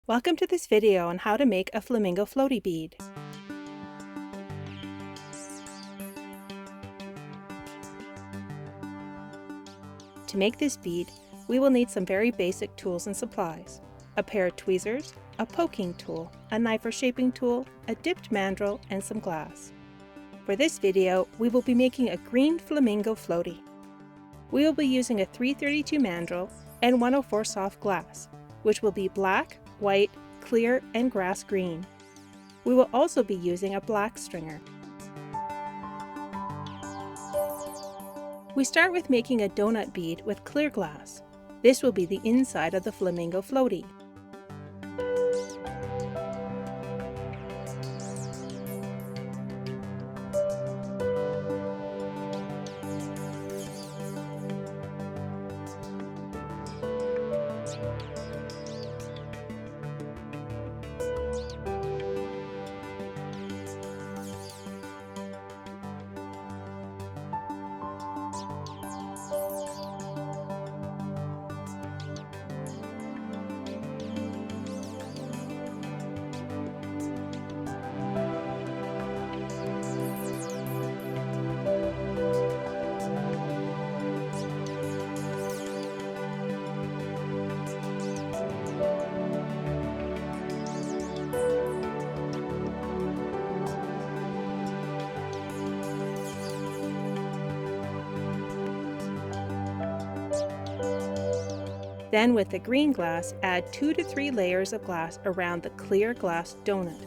Welcome to this video on how to make a flamingo floatie bead. To make this bead, we will need some very basic tools and supplies. A pair of tweezers, a poking tool, a knife or shaping tool, a dipped mandrel, and some glass. For this video, we will be making a green flamingo floatie. We will be using a 332 mandrel and 104 soft glass, which will be black, white, clear, and grass green. We will also be using a black stringer. We start with making a donut bead with clear glass. This will be the inside of the flamingo floatie. Then with the green glass, add 2 to 3 layers of glass around the clear glass donut.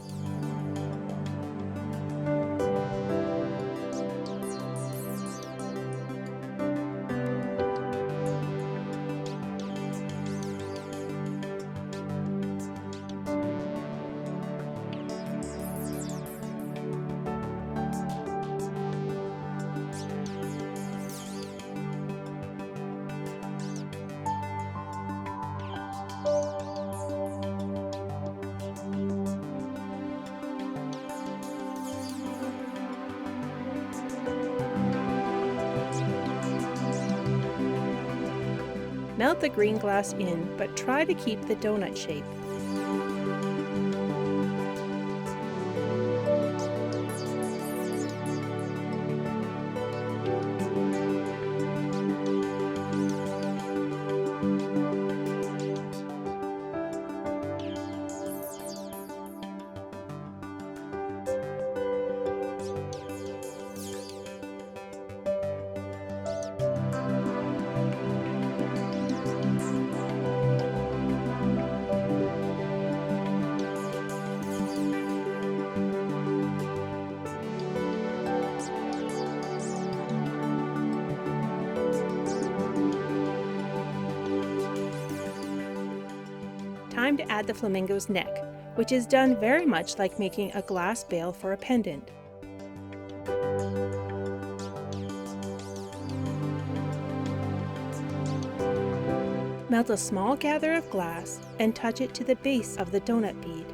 Melt the green glass in, but try to keep the donut shape. Time to add the flamingo's neck, which is done very much like making a glass bail for a pendant. Melt a small gather of glass and touch it to the base of the donut bead.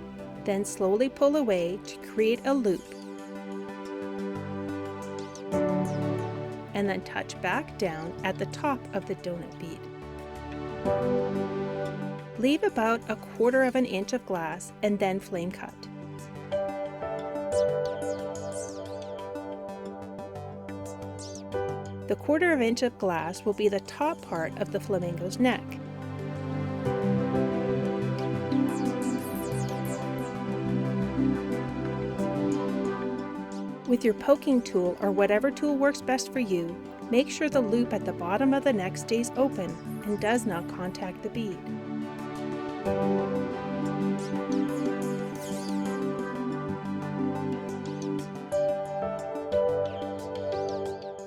Then slowly pull away to create a loop. And then touch back down at the top of the donut bead. Leave about 1/4 inch of glass and then flame cut. The 1/4 inch of glass will be the top part of the flamingo's neck. With your poking tool or whatever tool works best for you, make sure the loop at the bottom of the neck stays open and does not contact the bead.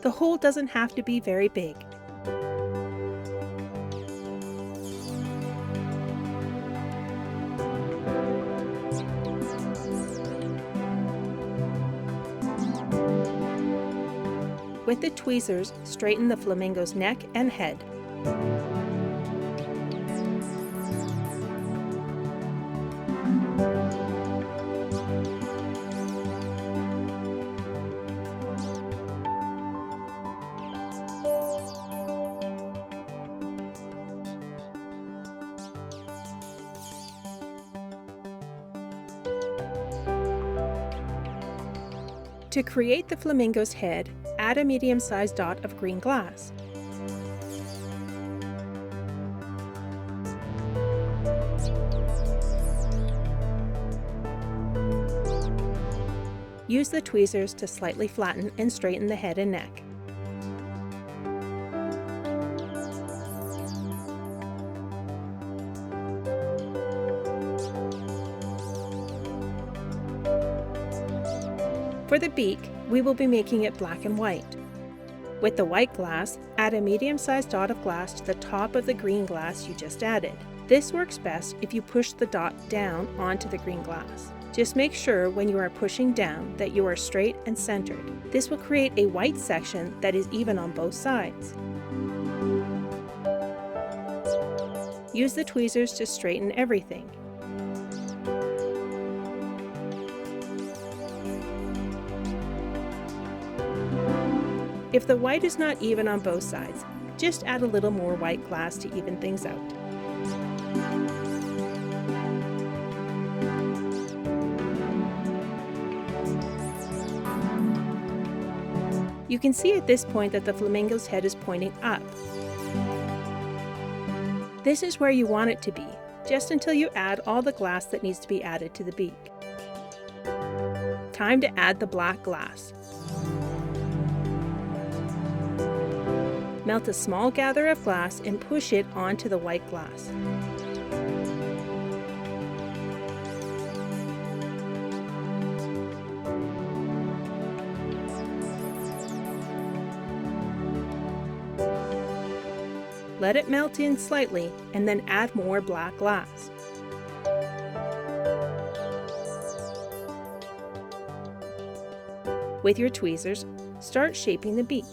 The hole doesn't have to be very big. With the tweezers, straighten the flamingo's neck and head. To create the flamingo's head, add a medium-sized dot of green glass. Use the tweezers to slightly flatten and straighten the head and neck. For the beak, we will be making it black and white. With the white glass, add a medium-sized dot of glass to the top of the green glass you just added. This works best if you push the dot down onto the green glass. Just make sure when you are pushing down that you are straight and centered. This will create a white section that is even on both sides. Use the tweezers to straighten everything. If the white is not even on both sides, just add a little more white glass to even things out. You can see at this point that the flamingo's head is pointing up. This is where you want it to be, just until you add all the glass that needs to be added to the beak. Time to add the black glass. Melt a small gather of glass and push it onto the white glass. Let it melt in slightly and then add more black glass. With your tweezers, start shaping the beak.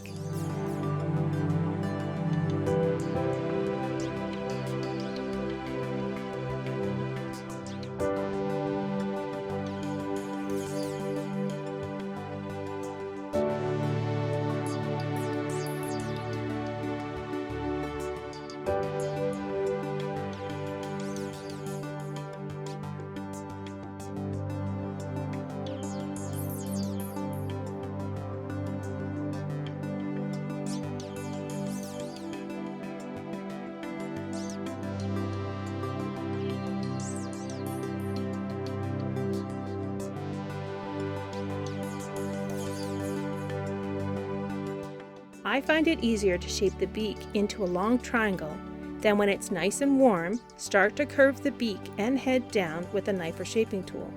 I find it easier to shape the beak into a long triangle. Then when it's nice and warm, start to curve the beak and head down with a knife or shaping tool.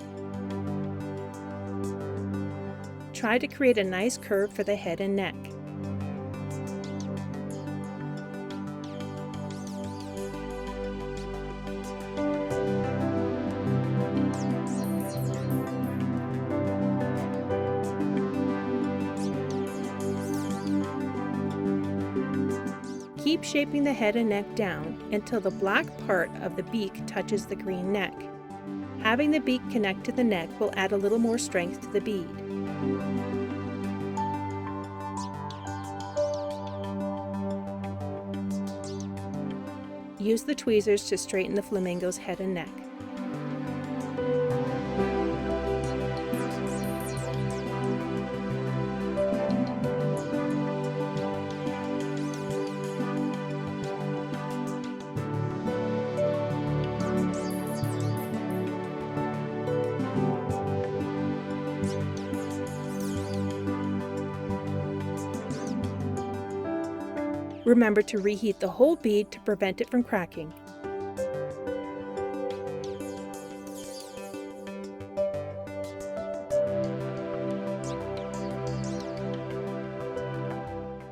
Try to create a nice curve for the head and neck. Keep shaping the head and neck down until the black part of the beak touches the green neck. Having the beak connect to the neck will add a little more strength to the bead. Use the tweezers to straighten the flamingo's head and neck. Remember to reheat the whole bead to prevent it from cracking.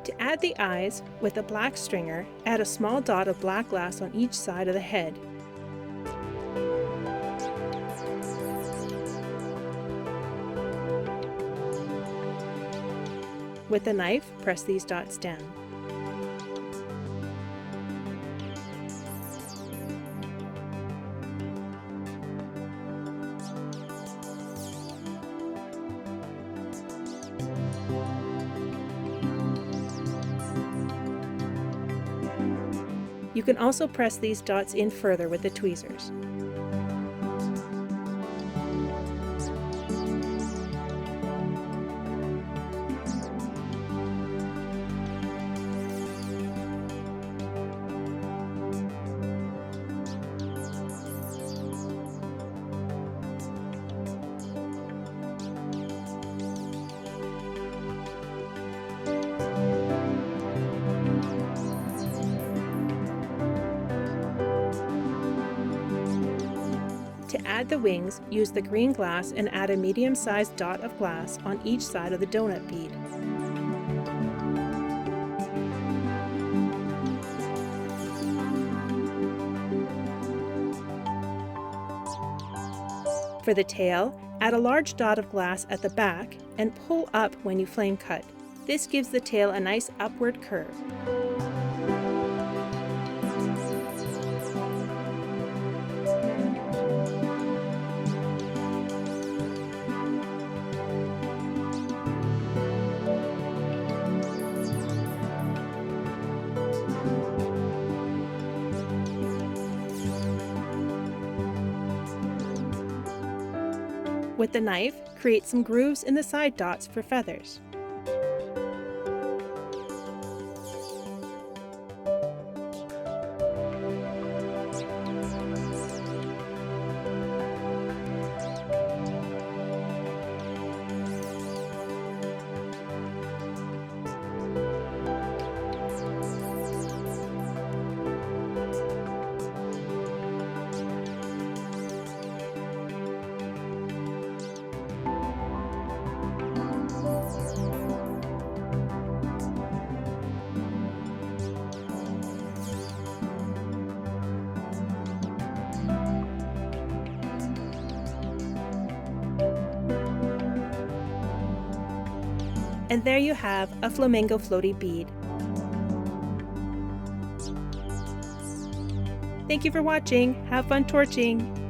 To add the eyes, with a black stringer, add a small dot of black glass on each side of the head. With a knife, press these dots down. You can also press these dots in further with the tweezers. To add the wings, use the green glass and add a medium-sized dot of glass on each side of the donut bead. For the tail, add a large dot of glass at the back and pull up when you flame cut. This gives the tail a nice upward curve. With the knife, create some grooves in the side dots for feathers. And there you have a Flamingo Floatie bead. Thank you for watching. Have fun torching!